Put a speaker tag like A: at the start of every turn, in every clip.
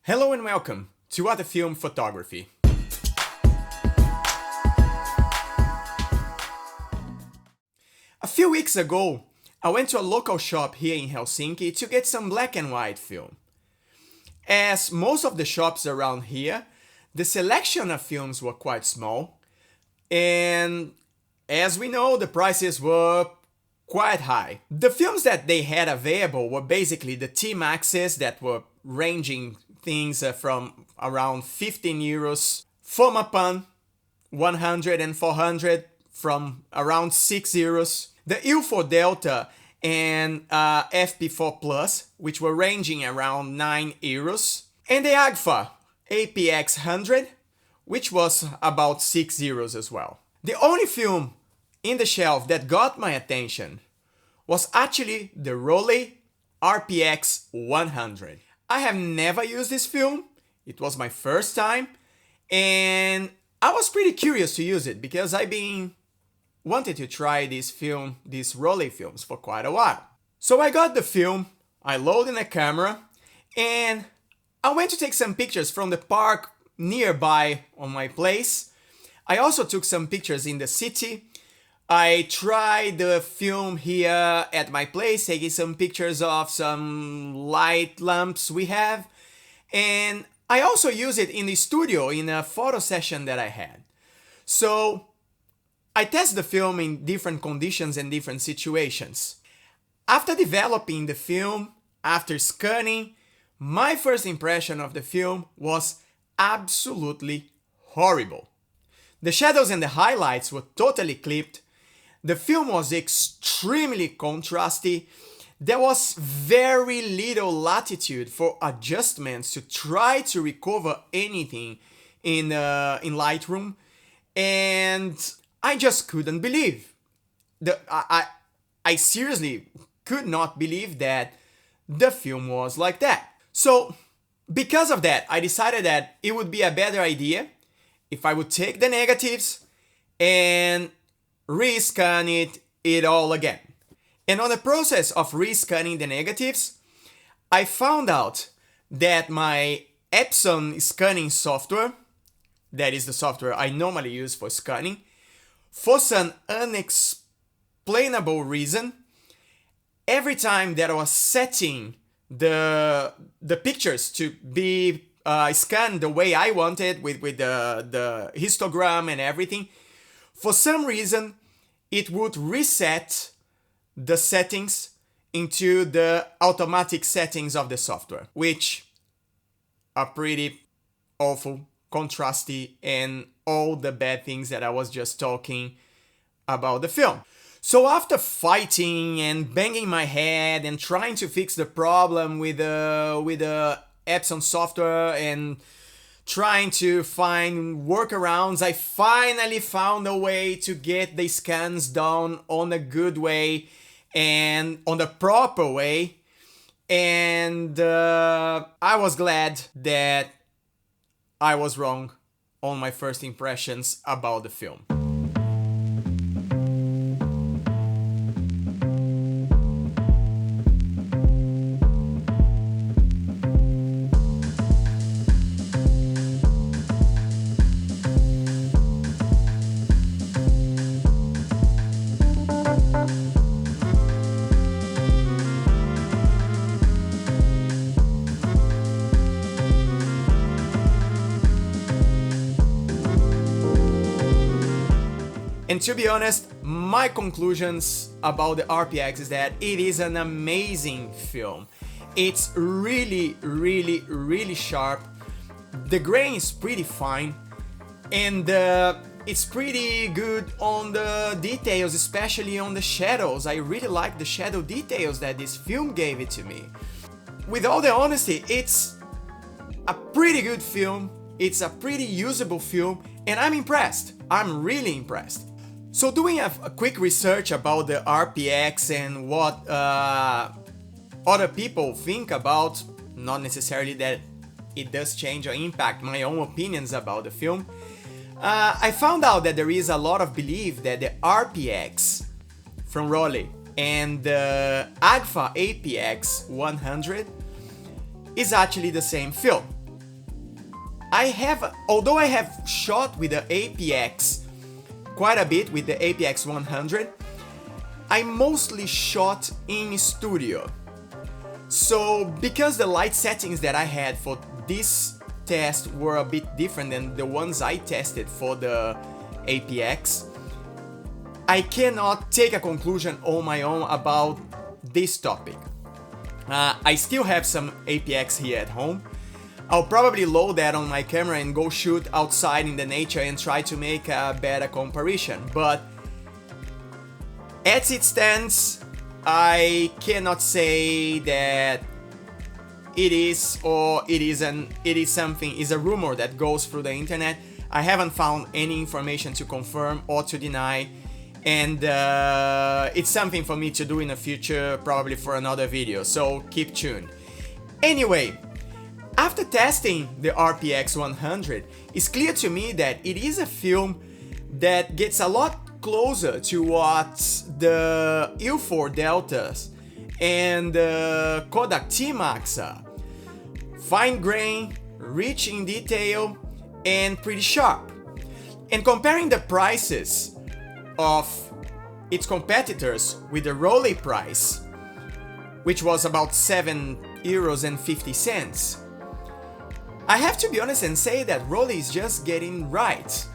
A: Hello and welcome to Other Film Photography. A few weeks ago, I went to a local shop here in Helsinki to get some black and white film. As most of the shops around here, the selection of films were quite small, and as we know, the prices were quite high. The films that they had available were basically the T-Maxes that were ranging things from around 15 euros, Fomapan 100 and 400 from around 6 euros, the U4 Delta and FP4 Plus, which were ranging around 9 euros, and the Agfa RPX100, which was about 6 euros as well. The only film in the shelf that got my attention was actually the Rollei RPX100. I have never used this film, it was my first time, and I was pretty curious to use it because I've been wanted to try these Rollei films for quite a while. So I got the film, I loaded a camera, and I went to take some pictures from the park nearby on my place. I also took some pictures in the city. I tried the film here at my place, taking some pictures of some light lamps we have. And I also used it in the studio in a photo session that I had. So I test the film in different conditions and different situations. After developing the film, after scanning, my first impression of the film was absolutely horrible. The shadows and the highlights were totally clipped. The film was extremely contrasty. There was very little latitude for adjustments to try to recover anything in Lightroom, and I just couldn't believe. I seriously could not believe that the film was like that. So, because of that, I decided that it would be a better idea if I would take the negatives and rescan it all again. And on the process of rescanning the negatives, I found out that my Epson scanning software, that is the software I normally use for scanning, for some unexplainable reason, every time that I was setting the pictures to be scanned the way I wanted with the histogram and everything, for some reason it would reset the settings into the automatic settings of the software, which are pretty awful, contrasty, and all the bad things that I was just talking about the film. So after fighting and banging my head and trying to fix the problem with the Epson software and trying to find workarounds, I finally found a way to get the scans done on a good way and on the proper way. And I was glad that I was wrong on my first impressions about the film. And to be honest, my conclusions about the RPX is that it is an amazing film. It's really, really, really sharp. The grain is pretty fine, and it's pretty good on the details, especially on the shadows. I really like the shadow details that this film gave it to me. With all the honesty, it's a pretty good film. It's a pretty usable film, and I'm impressed. I'm really impressed. So doing a quick research about the RPX and what other people think about, not necessarily that it does change or impact my own opinions about the film, I found out that there is a lot of belief that the RPX from Rollei and the Agfa RPX100 is actually the same film. although I have shot with the APX quite a bit with the RPX100, I mostly shot in studio. So because the light settings that I had for this test were a bit different than the ones I tested for the APX, I cannot take a conclusion on my own about this topic. I still have some APX here at home. I'll probably load that on my camera and go shoot outside in the nature and try to make a better comparison. But as it stands, I cannot say that it is or it isn't. It is something, is a rumor that goes through the internet. I haven't found any information to confirm or to deny, and it's something for me to do in the future, probably for another video, so keep tuned. Anyway, after testing the RPX100, it's clear to me that it is a film that gets a lot closer to what the U4 Deltas and the Kodak T-Max are. Fine grain, rich in detail, and pretty sharp. And comparing the prices of its competitors with the Rollei price, which was about €7.50, I have to be honest and say that Rollei is just getting right.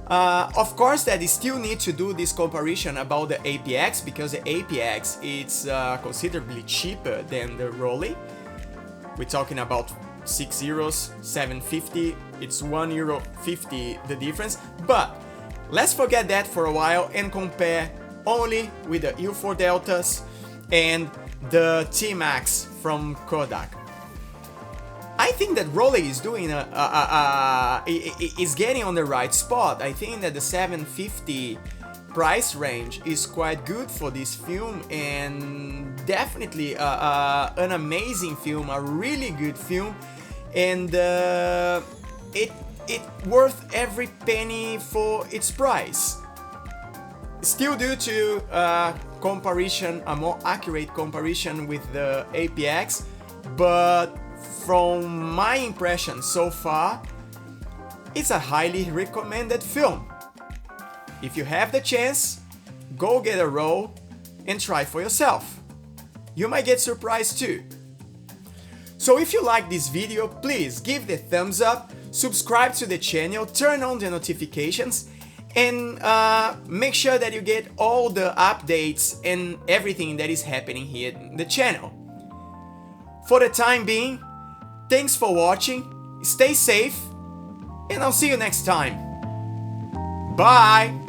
A: Of course, that they still need to do this comparison about the APX, because the APX is considerably cheaper than the Rollei. We're talking about €6, €7.50. It's €1.50 the difference. But let's forget that for a while and compare only with the U4 Deltas and the T-Max from Kodak. I think that Rollei is doing is getting on the right spot. I think that the $750 price range is quite good for this film, and definitely an amazing film, a really good film, and it worth every penny for its price. Still due to comparison, a more accurate comparison with the APX, but from my impression so far, it's a highly recommended film. If you have the chance, go get a roll and try for yourself. You might get surprised too. So if you like this video, please give the thumbs up, subscribe to the channel, turn on the notifications, and make sure that you get all the updates and everything that is happening here in the channel. For the time being, thanks for watching, stay safe, and I'll see you next time. Bye!